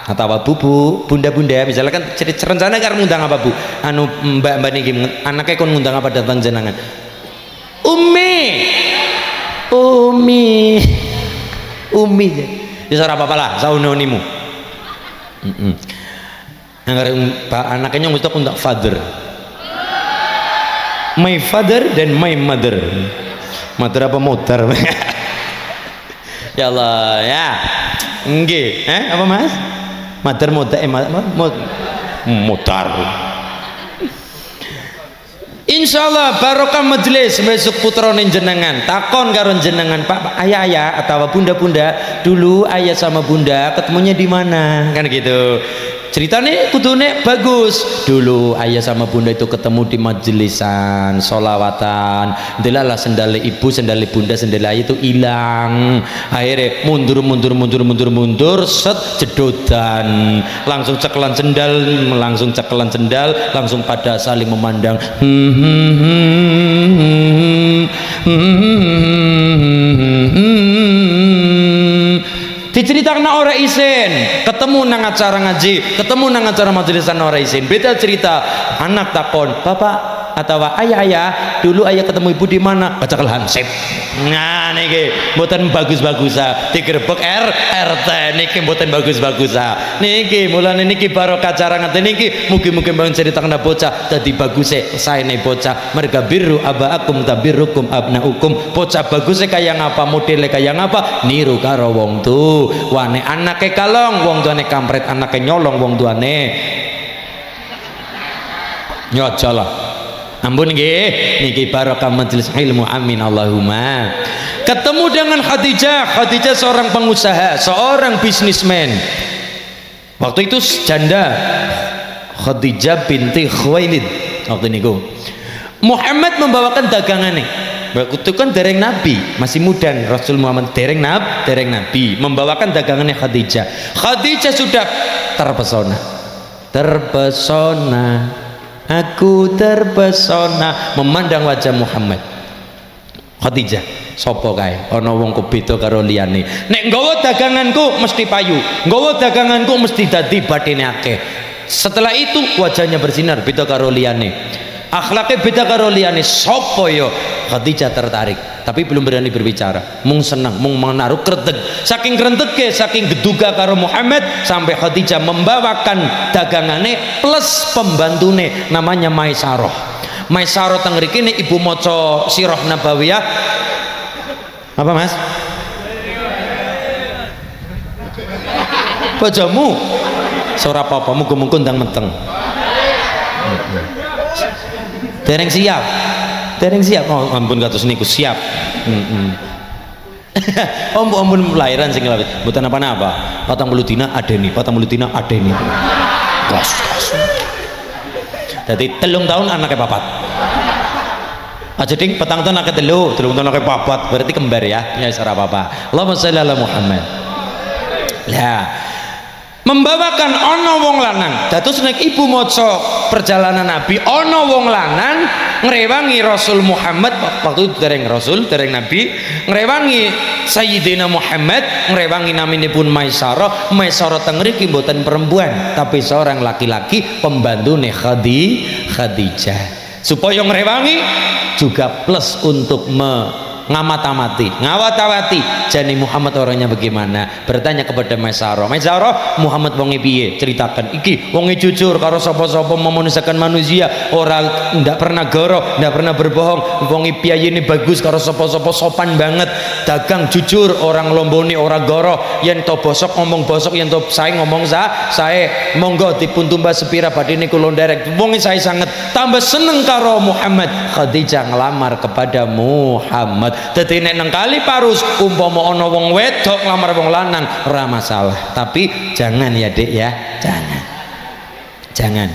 atau bubu bunda misalnya kan cerita rencana karena ngundang apa bu anu mbak niki anaknya kon ngundang apa datang jenengan Umi ya ora apa-apa lah saunonimu anaknya untuk father, my father dan my mother apa motor ya Allah ya nggih apa mas mother motor. Insyaallah barokah majelis besok putrane jenengan takon karo jenengan Pak ayah atau bunda dulu ayah sama bunda ketemunya di mana kan gitu. Ceritanya kudune bagus. Dulu ayah sama bunda itu ketemu di majelisan solawatan. Delalah sendal ibu, sendal bunda, sendal ayah itu hilang. Akhirnya mundur, set jedotan. Langsung cekelan sendal, langsung pada saling memandang. Diceritakan orang isin ketemu nang acara ngaji, ketemu nang acara majelisan orang isin beda cerita. Anak takon bapak atau ayah dulu ayah ketemu ibu di mana, kacakal hansip. Nah niki mboten bagus-bagusa digerebek RT niki mboten bagus-bagusa niki mulane niki barokah acara ngaten niki mugi-mugi mbang ceritakan bocah dadi baguse saene bocah merga birru abaakum tabirrukum abnaukum. Bocah baguse kaya ngapa, modele kaya ngapa, niru karo wong tu wane anake kalong wong tuane kampret, anake nyolong wong tuane nyojolah. Ampun nggih niki barokah majelis ilmu amin Allahumma. Ketemu dengan Khadijah seorang pengusaha, seorang bisnismen. Waktu itu janda Khadijah binti Khuwailid waktu niku. Muhammad membawakan dagangannya. Waktu itu kan dereng Nabi, masih muda Rasul Muhammad dereng Nabi membawakan dagangannya Khadijah. Khadijah sudah terpesona. Aku terpesona memandang wajah Muhammad. Khadijah sapa kae ana wong beda karo liyane. Nek nggawa daganganku mesti payu, nggawa daganganku mesti dadi bathine akeh. Setelah itu wajahnya bersinar beda karo liyane, akhlaknya beda karo liyane. Sapa ya? Khadijah tertarik. tapi belum berani berbicara, mung seneng, mung menaruh kretek, saking kreteknya, saking geduga karo Muhammad sampai Khadijah membawakan dagangane plus pembantune namanya Maisaroh. Maisaroh teng mriki nek ibu maca sirah nabawiyah apa mas? Bojomu ora apa-apa, muga-muga ndang meteng. Dereng siap. Dereng siap. Oh, ampun kados niku siap. Ampun lahiran sing lawet. Mboten apa-apa. 40 dina adeni, 40 dina adeni. Kos. Dadi 3 tahun anaknya papat. Aja ding 4 tahun anaknya 3 tahun anaknya papat, berarti kembar ya. Ya ora apa-apa. Allahumma sholli ala Muhammad. Lah membawakan ono wong lanang dados nek ibu maca perjalanan Nabi ono wong lanang ngrewangi Rasul Muhammad waktu itu dereng Rasul dereng Nabi ngrewangi Sayyidina Muhammad ngrewangi naminipun Maisarah. Maisarah teng mriki mboten perempuan tapi seorang laki-laki pembantune Khadijah supaya ngrewangi juga plus untuk ngamati ngawat-awati jani Muhammad orangnya bagaimana, bertanya kepada Maisarah, Muhammad wonge piye, ceritakan iki wonge jujur karo sapa-sapa memanusiakan manusia, orang ndak pernah goro, ndak pernah berbohong, wonge piye ini bagus karo sapa-sapa, sopan banget, dagang jujur, orang lombone ora goro, yen to bosok ngomong bosok, yen to sae ngomong sae, monggo dipun tumbas sepira badhe kula nderek, wonge sae sanget tambah seneng karo Muhammad. Khadijah ngelamar kepada Muhammad. Dadi nek nang kali parus umpama ana wong wedok nglamar wong lanang ora masalah, tapi jangan ya Dek ya, jangan.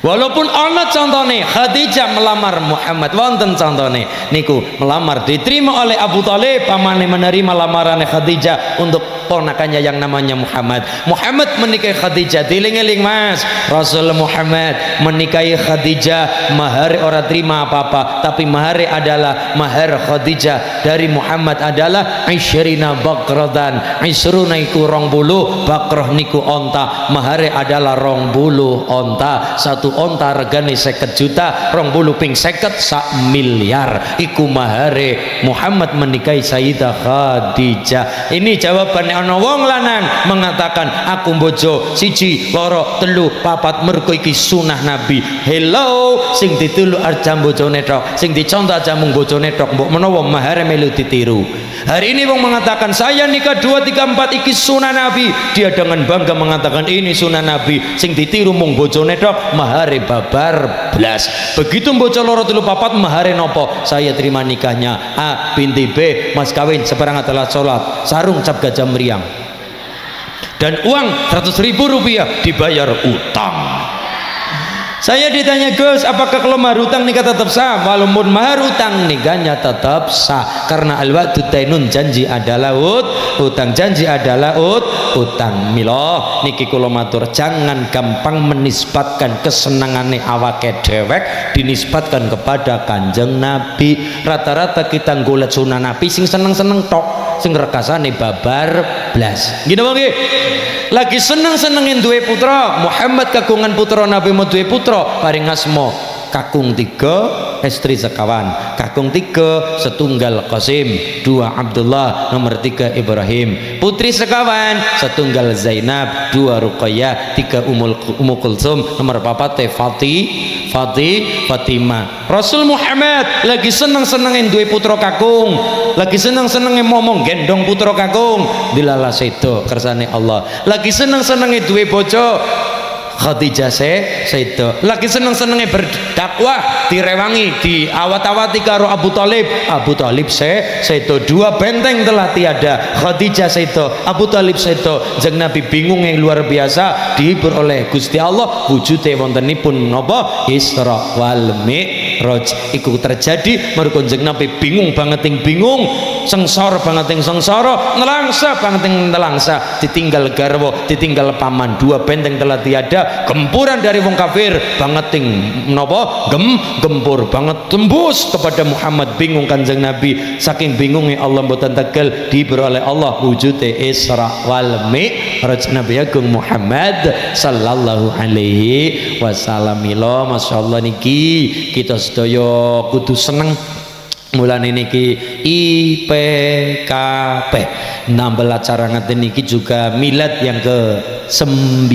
Walaupun ana contone Khadijah melamar Muhammad, wonten contone niku melamar diterima oleh Abu Thalib, pamane menerima lamaran Khadijah untuk ponakannya yang namanya Muhammad. Muhammad menikahi Khadijah, diling-eling Mas, Rasul Muhammad menikahi Khadijah, mahar ora terima apa-apa, tapi mahar adalah mahar Khadijah dari Muhammad adalah Isyrina Bakratan, Isruna iku 20 bakrah niku onta, mahar adalah 20 onta, satu onta regane 50 juta, 20 ping 50 sak miliar iku mahare Muhammad menikahi Sayyidah Khadijah. Ini jawabannya ana wong lanang mengatakan aku bojo 1 2 3 4 mergo iki sunah Nabi. Hello, sing ditulu aja bojone tok, sing dicontoh aja mung bojone tok, mbok menawa mahare melu ditiru. Hari ini wong mengatakan saya nikah 2 3 4 iki sunah Nabi, dia dengan bangga mengatakan ini sunah Nabi, sing ditiru mung bojone tok, mahare babar blas. Begitu bojo 2 3 4 mahare nopo, saya terima nikahnya A binti B, mas kawin seperangkat alat sholat, sarung cap gajah meriang, dan uang 100.000 rupiah dibayar utang. Saya ditanya, Gus, apakah kalau mahar utang nikah tetap sah? Walaupun mahar utang nikahnya tetap sah, karena al-wa'du dainun, janji adalah utang, janji adalah utang. Milo niki kula matur, jangan gampang menisbatkan kesenangane awake dewek dinisbatkan kepada Kanjeng Nabi. Rata-rata kita golek sunah Nabi sing seneng-seneng tok, sing rekasane babar blas. Gini bang, lagi seneng-senengin duwe putra, Muhammad kagungan putra Nabi mau duwe putra, paring asma kakung 3, istri sekawan, kakung 3 setunggal Qasim, 2 Abdullah, nomor 3 Ibrahim, putri sekawan setunggal Zainab, 2 Ruqayyah, 3 Ummu Kulsum, nomor 4 Fatimah. Rasul Muhammad lagi seneng-senengin duwe putra kakung, lagi seneng-senengin momong gendong putra kakung, dilala sedo kersane Allah, lagi seneng-senengin duwe bojo Khadijah sedo, lagi seneng-senengnya berdakwah, direwangi, diawat-awati karo Abu Thalib, Abu Thalib sedo, 2 benteng telah tiada, Khadijah sedo, Abu Thalib sedo. Jeng Nabi bingung yang luar biasa, dihibur oleh Gusti Allah, wujude wontenipun napa Isra wal Mi'raj. Iku terjadi mergo Jeng Nabi bingung banget, bingung, sengsara banget, sengsara, nelangsa banget, nelangsa, ditinggal garwa, ditinggal paman, 2 benteng telah tiada, gempuran dari wong kafir banget, menapa gempur banget, tembus kepada Muhammad. Bingung Kanjeng Nabi, saking bingungnya Allah mboten tegal, diberi oleh Allah wujude Isra wal Mi'raj Nabi Agung Muhammad sallallahu alaihi wasallam. Masyaallah niki kita sedaya kudu seneng Mulane niki IPKP nambel acara ngeten niki juga milad yang ke-9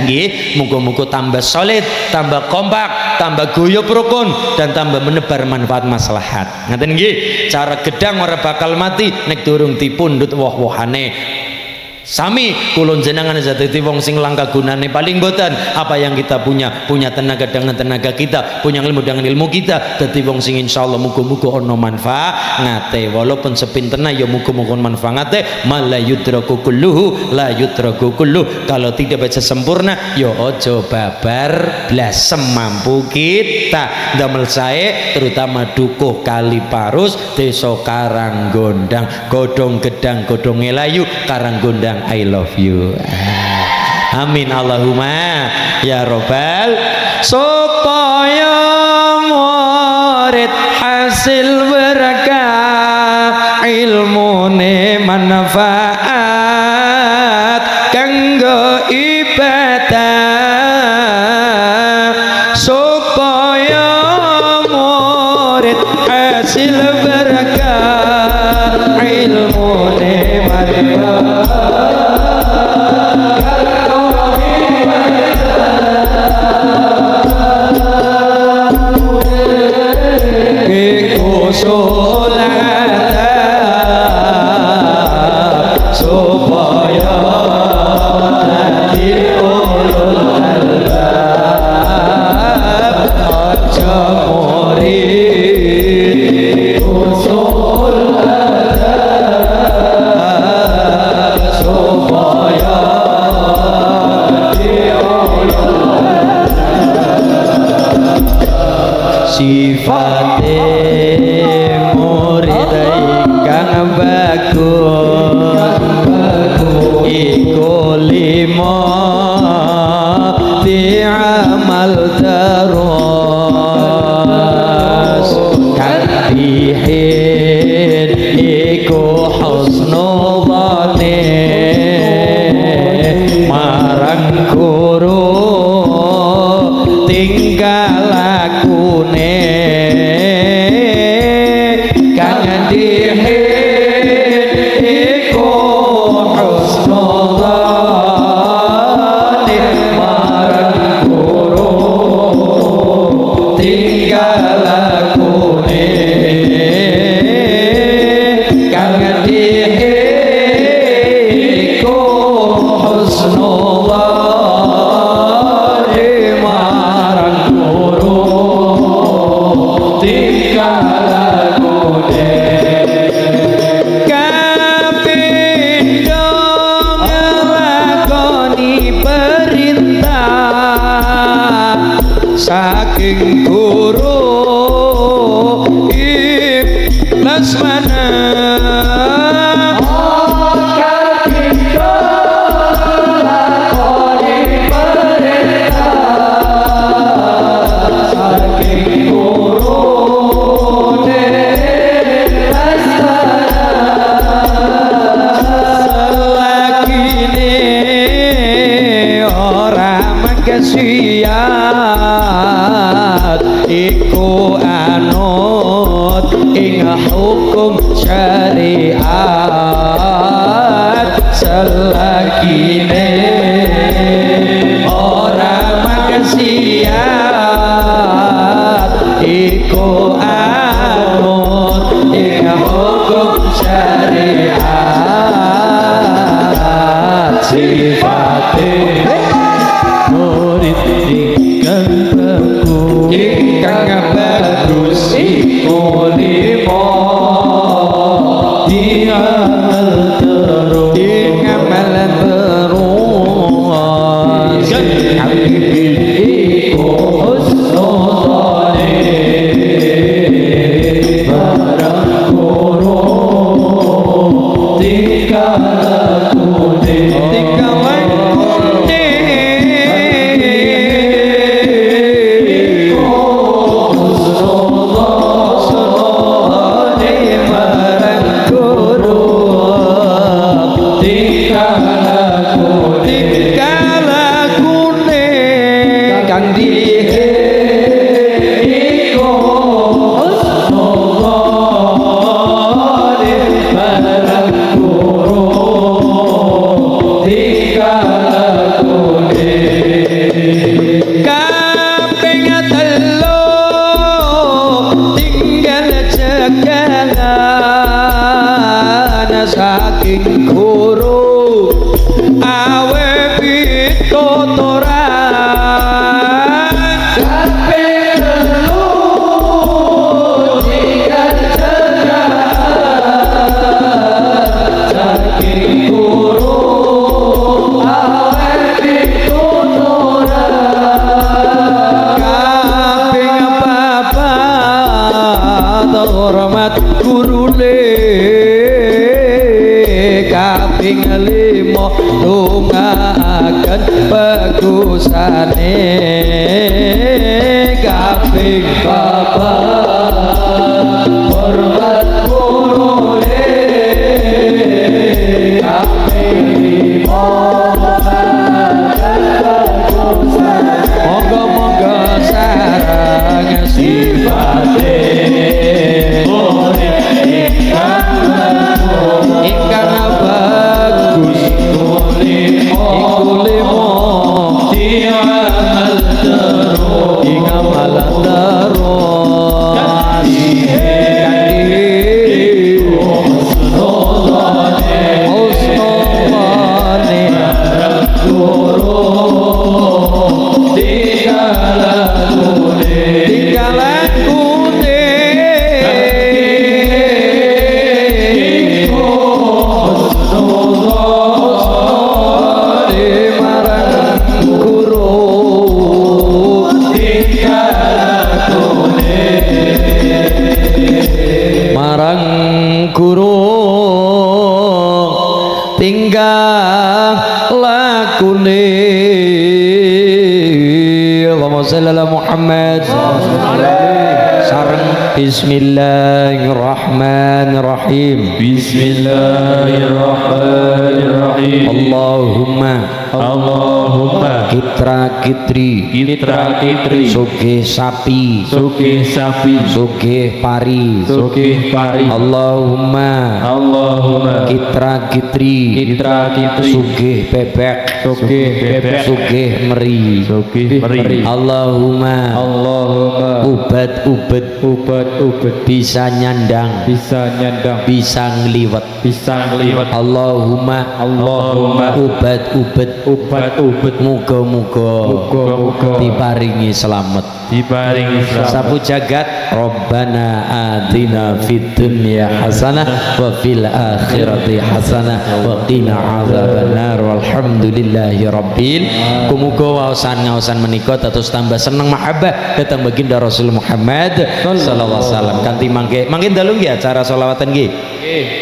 nggih. Muga-muga tambah solid, tambah kompak, tambah guyub rukun dan tambah menebar manfaat maslahat. Ngaten nggih. Cara gedang ora bakal mati nek durung dipundhut woh-wohane. Sami kulon jenengan dadi wong sing langka gunane paling boten apa yang kita punya tenaga dengan tenaga kita, punya ilmu dengan ilmu kita, dadi wong sing insyaallah muga-muga ana manfaat ngate walaupun sepintena ya muga-muga manfaate mala yudraku kulluhu la yudraku kulluh. Kalau tidak baca sempurna ya aja babar blas semampu kita. Damel sae terutama dukuh Kaliparus desa Karanggondang, godhong gedang godhong elayu Karanggondang, I love you. Amin Allahumma ya robbal. Supaya murid hasil berkah ilmune manfaat kanggo ibadah. Supaya murid hasil berkah ilmune manfaat supaya nanti ulul albab aja murid usul adab supaya nanti ulul sifate murid ingkang bagus iku lima diamal terus kandihin iku husnul dhani marang guru tingkah lakune kang dihin iku husnul dhani marang guru tingkah lakune kang dihin iku husnul dhani marang guru tingkah lakune. Kapindo nglakoni perintah saking guru ikhlas mana kapindo nglakoni perintah saking guru ikhlas selagine ora maksiat iku anut ing hukum syariat selagine ora maksiat iku anut ing hukum syariat sifate murid ingkang bagus iku lima diamal terus iku husnul dhani marang guru tingkah lakune husnul dhani marang guru saking guru awe pituturan kabeh telu jikan sejahat saking guru awe pituturan kaping papat hormat gurune kaping lima tunggakan bagusane kaping papat hormat gurune kaping lima tunggakan bagusane monggo-monggo sareng sifate ingkang bagus iku limo diamal terus ingamal terus husnulane guru tinggal lakune Allahumma shalli ala Muhammad sareng bismillahirrahmanirrahim bismillahirrahmanirrahim Allahumma kitra kitri sugih sapi sugih pari Allahumma kitra kitri sugih bebek sugih meri Allahumma ubat bisa nyandang bisa ngliwet Allahumma ubat muga-muga diparingi selamat sapu jagat Rabbana atina fid dunya hasanah wa fil akhirati hasanah wa qina adzabannar walhamdulillahi rabbil muga waosan menika dados tambah seneng mahabbah datang baginda Rasul Muhammad sallallahu alaihi wasallam kanthi mangke dalu nggih acara selawatan nggih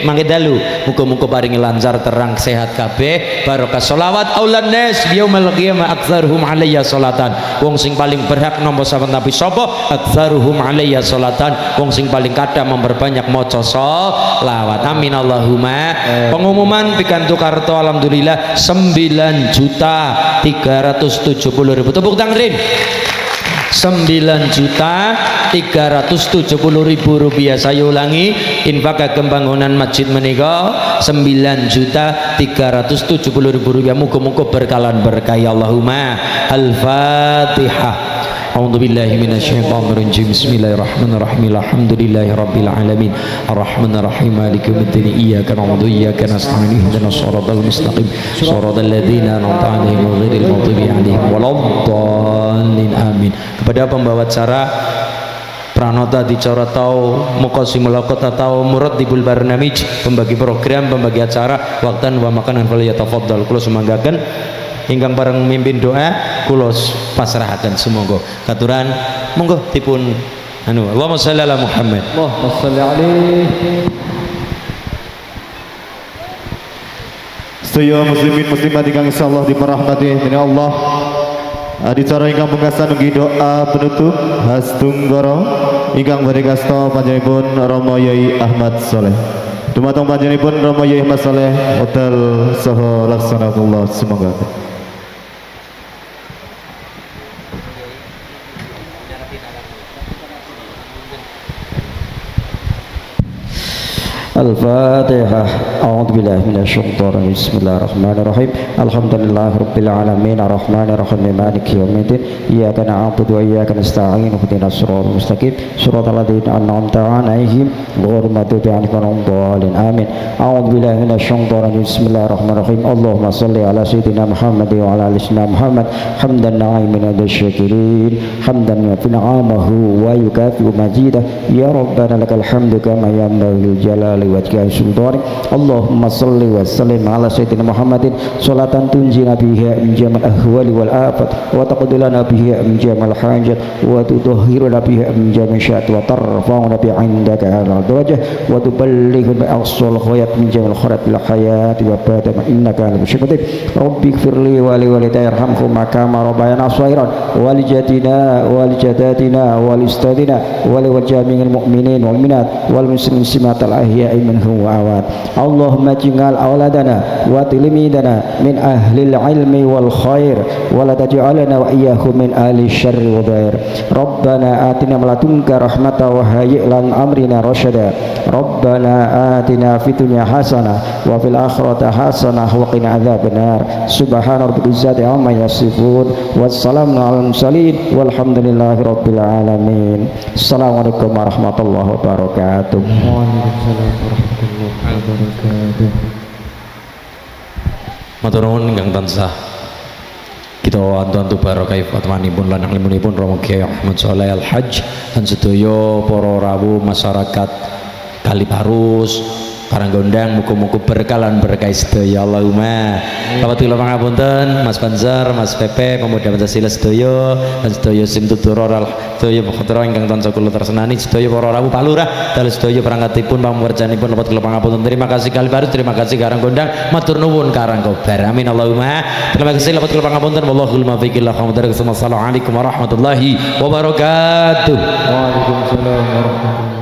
mangke dalu muga-muga paringi lancar terang sehat kabeh barokah selawat aulan nas yaumil qiyamah aktsaruhum alayya salatan wong sing paling berhak nampa sahabat Nabi sapa aktsaruhum alayya salatan wong sing paling kathah memperbanyak maca selawat amin Allahumma pengumuman pikantuk karto alhamdulillah 9.370.000 tepuk tangan rin 9.370.000 rupiah. Saya ulangi, infak pembangunan masjid menika 9.370.000 rupiah. Muga-muga berkalan berkah ya Allahumma. Al-Fatihah. A'udzu billahi minasyaitonir rajim. Bismillahirrahmanirrahim. Alhamdulillahirabbil alamin. Arrahmanir rahim. Maliki yaumiddin. Iyyaka na'budu wa iyyaka nasta'in. Ihdinas siratal mustaqim. Siratal ladzina an'amta 'alaihim ghairil maghdubi 'alaihim waladdallin. Amin. Kepada pembawa acara Pranata Dicara tau Muqasimul Aqta tau Muradibul Barnamij, pembagi program, pembagi acara, waktan wa makanan fal yatafaddal. Kula sumanggaken ingkang bareng mimpin doa kula pasrahaken sumangga katuran monggo dipun anu Allahumma shalli ala Muhammad. Allahumma shalli alaihi. Sedaya muslimin muslimat ingkang insyaallah diperahmati dening Allah. Adicara ingkang pungkasan ugi doa penutup Hastunggara ingkang badhe kasta panjenenganipun Rama Yai Ahmad Saleh. Dumateng panjenenganipun Rama Yai Ahmad Saleh Hotel saha laksanakullah semoga. Al-Fatihah. A'udzubillahi minasyaitonir rajim. Bismillahirrahmanirrahim. Alhamdulillahirabbil alamin arrahmanir rahim maliki yaumiddin. Iyyaka na'budu wa iyyaka nasta'in. Ihdinas siratal mustaqim. Siratal ladzina an'amta 'alaihim ghairil maghdubi 'alaihim waladdallin. Amin. A'udzubillahi minasyaitonir rajim. Bismillahirrahmanirrahim. Allahumma shalli ala sayyidina Muhammad wa ala ali sayyidina Muhammad hamdan na'imin syakirin hamdan yafi ni'amahu wa yukafi majidah ya rabbana lakal hamdu kama yanbaghi jalali wajhi sultanik. Allahumma shalli wa sallim ala sayyidina Muhammadin salatan tunjina biha min jamal ahwali wal afat wa taqdilana biha min jamal hajat wa tudahhiruna biha min jamal syat wa tarfa'una bi 'indaka ala darajah wa tuballighuna bi aqsal khayat min jamal kharat bil hayat wa ba'da innaka ala musyrikin. Rabbi ighfirli wa li walidayya irhamhuma kama rabbayana shairan wa li jadina wa li jadatina wa li ustadina wa li jami'il mu'minin wal minat wal muslimin simatal ahya'i minhum wa awat. Allahumma ij'al auladana wa tilmidana min ahli ilmi wal khair wa la taj'alna wa iyyahum min ahli syarri wa dhair. Rabbana atina min ladunka rahmatan wa hayyi' lana amrina rasyada. Rabbana atina fid dunya hasanah wa fil akhirati hasanah wa qina adzabannar. Subhana rabbika izzati amma yasifun wassalamu alal mursalin walhamdulillahi rabbil alamin. Assalamualaikum warahmatullahi wabarakatuh. Waalaikumsalam warahmatullahi wabarakatuh. Matur nuwun ingkang tansah kita antu-antu barokah fatmanipun lan ilmunipun Rama Kyai Ahmad Sholeh Al Hajj lan sedaya para rawuh masyarakat Kaliparus Karanggondang muga-muga berkalan berkah sedaya Allahumma. Bapak kula pangapunten Mas Banjar, Mas Pepe, pemuda Pancasila sedaya lan sedaya simtutur oral sedaya khotro ingkang tansah kula tresnani sedaya para rawuh Pak Lurah dalu sedaya perangkatipun pamurjanipun bapak kula pangapunten. Terima kasih Kaliparus, terima kasih Karanggondang, matur nuwun Karangkobar. Amin Allahumma. Terima kasih bapak kula pangapunten. Wallahul muwaffiq ila aqwamit thoriq. Assalamualaikum warahmatullahi wabarakatuh. Waalaikumsalam warahmatullahi wabarakatuh.